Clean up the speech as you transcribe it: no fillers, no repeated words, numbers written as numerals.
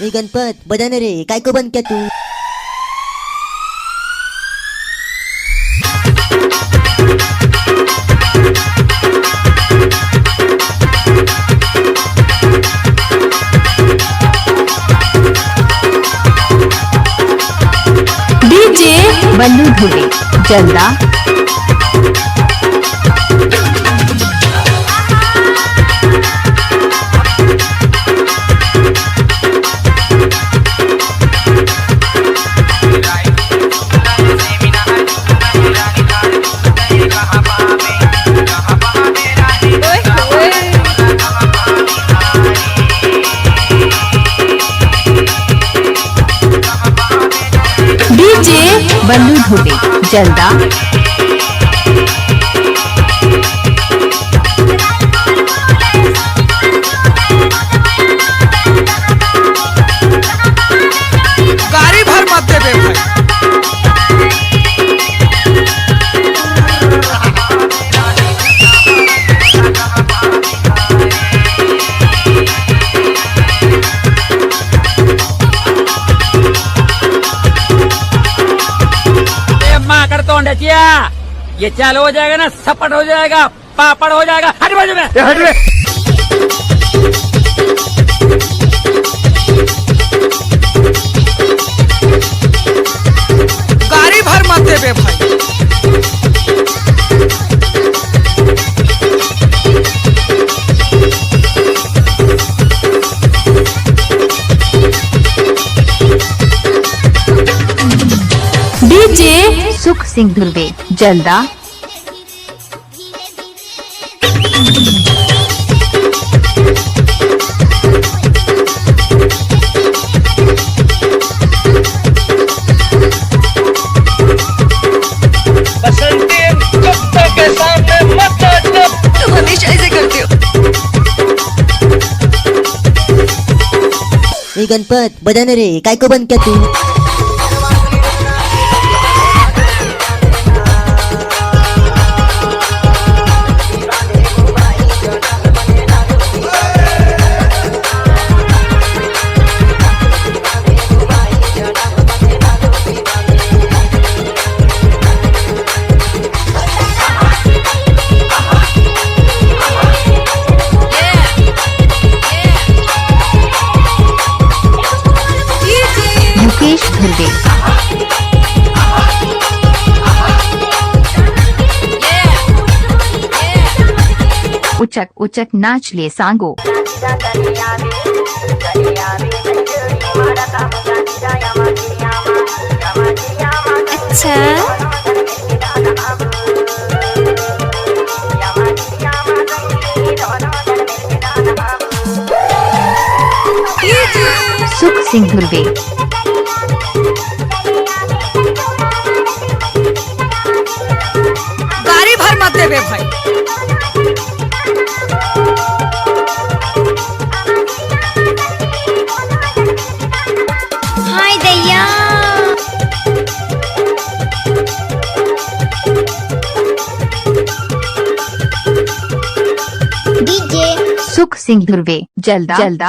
ए गणपत बजाना रे, काय को बंद क्या तू? डीजे बल्लू धुले जल्दा। डीजे बल्लू धुले जल्दा। गाड़ी भर मत दे बे भाई। ये चालू हो जाएगा ना, सपट हो जाएगा, पापड़ हो जाएगा। हट बाजू में, हट में। गाड़ी भर मत दे बे भाई। डीजे सुख सिंह धुर्वे जल्दा। बसंती कुत्तों के सामने मत नाचो। तुम हमेशा ऐसे करते हो। ए गणपत बजाना रे, काय को बंद क्या तू? मुकेश धुर्वे उचक उचक नाच ले सांगो। अच्छा सुख सिंह धुर्वे गाड़ी भर मत दे बे भाई। हाय दैया। सुख सिंह धुर्वे जल्दा जल्दा।